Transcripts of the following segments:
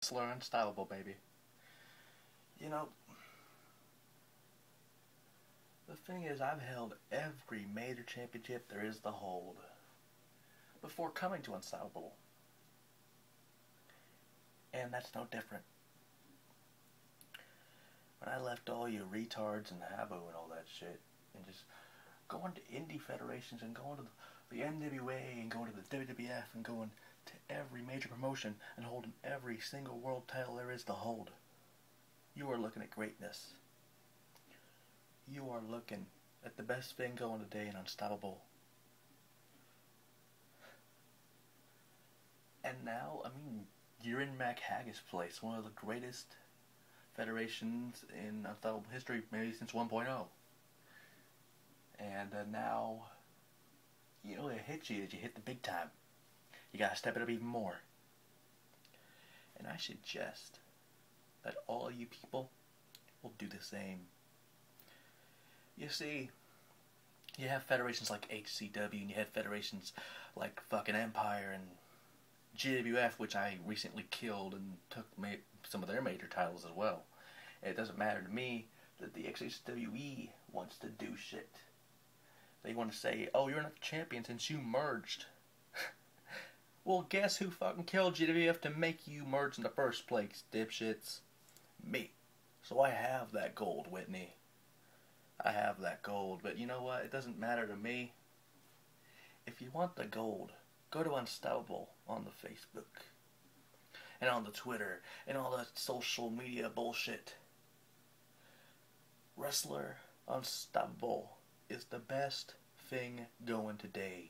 Wrestler Unstoppable, baby. You know, the thing is, I've held every major championship there is to hold before coming to Unstoppable. And that's no different. When I left all you retards and Habu and all that shit, and just going to indie federations and going to the NWA and going to the WWF and going to every major promotion and holding every single world title there is to hold, you are looking at greatness. You are looking at the best thing going today in Unstoppable. And now, I mean, you're in Mac Haggis' place, one of the greatest federations in Unstoppable history, maybe since 1.0. And now, you know, it hits you as you hit the big time. You gotta step it up even more. And I suggest that all you people will do the same. You see, you have federations like HCW, and you have federations like fucking Empire and GWF, which I recently killed and took some of their major titles as well. And it doesn't matter to me that the XHWE wants to do shit. They want to say, oh, you're not the champion since you merged. Well, guess who fucking killed GWF to make you merge in the first place, dipshits? Me. So I have that gold, Whitney. I have that gold, but you know what? It doesn't matter to me. If you want the gold, go to Unstoppable on the Facebook and on the Twitter and all that social media bullshit. Wrestler Unstoppable is the best thing going today.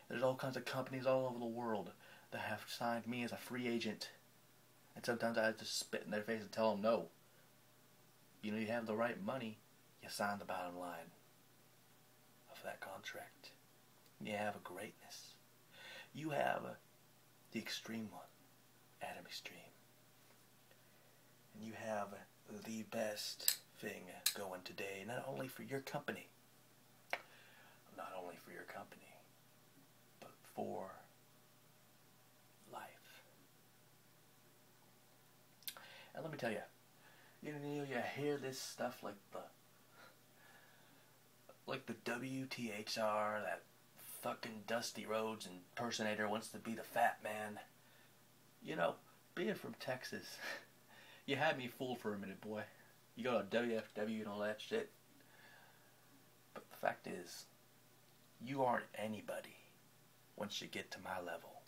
There's all kinds of companies all over the world that have signed me as a free agent, and sometimes I just spit in their face and tell them no. You know, you have the right money, you sign the bottom line of that contract. You have a greatness. You have the Extreme one, Adam Extreme. And you have the best thing going today, not only for your company, but for life. And let me tell you, you hear this stuff like the WTHR, that fucking Dusty Rhodes impersonator wants to be the fat man. You know, being from Texas, you had me fooled for a minute, boy. You go to WFW and all that shit. But the fact is, you aren't anybody once you get to my level.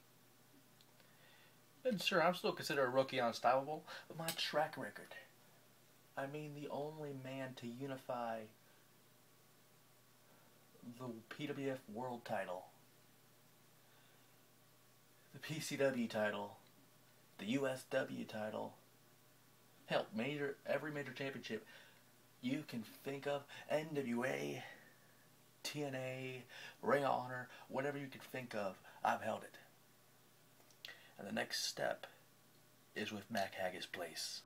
And sure, I'm still considered a rookie on Unstoppable, but my track record, I mean, the only man to unify the PWF World title, the PCW title, the USW title, hell, every major championship you can think of, NWA, TNA, Ring of Honor, whatever you can think of, I've held it. And the next step is with Mac Haggis' place.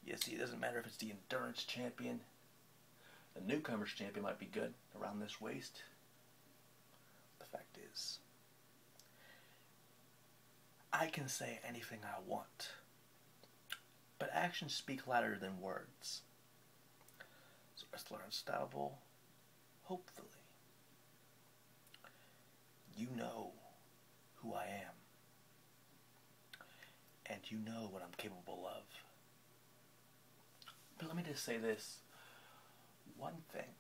You see, it doesn't matter if it's the Endurance Champion. The Newcomers Champion might be good around this waist. The fact is, I can say anything I want, but actions speak louder than words. So Wrestler Unstoppable, hopefully, you know who I am, and you know what I'm capable of. But let me just say this. One thing.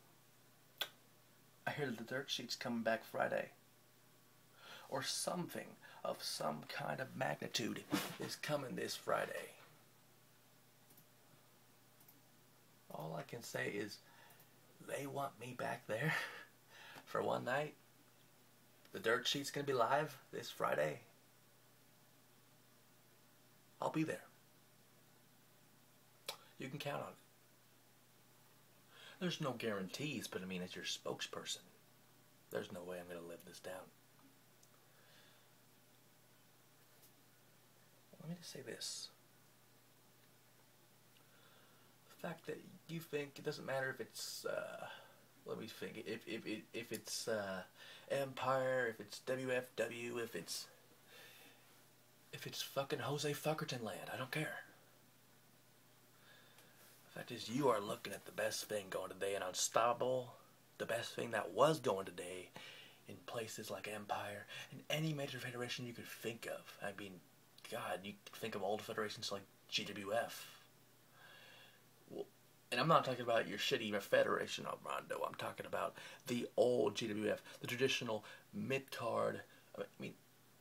I hear that the Dirt Sheet's coming back Friday. Or something of some kind of magnitude is coming this Friday. All I can say is they want me back there for one night. The Dirt Sheet's going to be live this Friday. I'll be there. You can count on it. There's no guarantees, but I mean, as your spokesperson, there's no way I'm going to live this down. Let me just say this. The fact that you think it doesn't matter if it's, let me think, if it's Empire, if it's WFW, if it's if it's fucking Jose Fuckerton land. I don't care. The fact is, you are looking at the best thing going today in Unstoppable, the best thing that was going today in places like Empire, and any major federation you could think of. I mean, God, you could think of old federations like GWF. Well, and I'm not talking about your shitty federation, Armando. I'm talking about the old GWF, the traditional mid-card. I mean,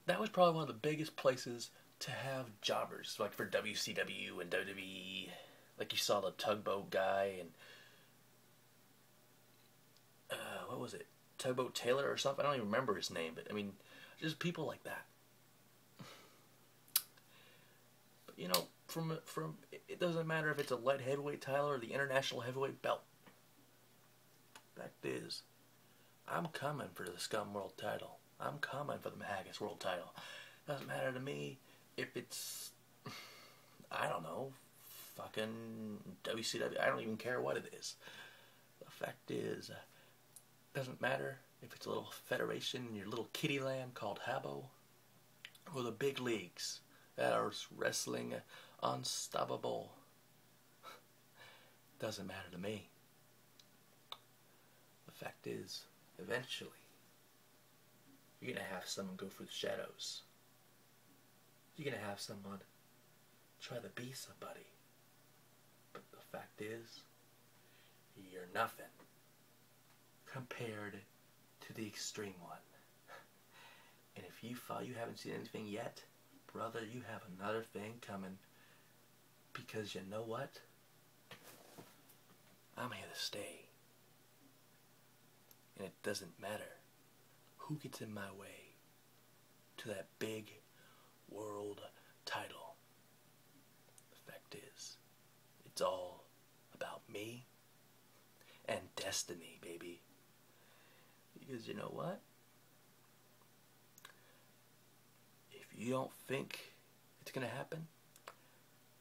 that was probably one of the biggest places to have jobbers, like for WCW and WWE. Like you saw the Tugboat guy and what was it? Tugboat Taylor or something? I don't even remember his name, but I mean, just people like that. But you know, from it doesn't matter if it's a light heavyweight title or the international heavyweight belt. Fact is, I'm coming for the Scum World title. I'm coming for the Mahagas World title. Doesn't matter to me if it's, I don't know, fucking WCW. I don't even care what it is. The fact is, doesn't matter if it's a little federation in your little kitty land called Habo, or the big leagues that are wrestling unstoppable. Doesn't matter to me. The fact is, eventually, you're going to have someone go through the shadows. You're going to have someone try to be somebody. But the fact is, you're nothing compared to the Extreme One. And if you thought you haven't seen anything yet, brother, you have another thing coming. Because you know what? I'm here to stay. And it doesn't matter who gets in my way to that big world title. The fact is, it's all about me and destiny, baby. Because you know what? If you don't think it's going to happen,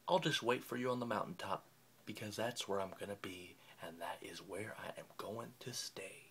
I'll just wait for you on the mountaintop, because that's where I'm going to be, and that is where I am going to stay.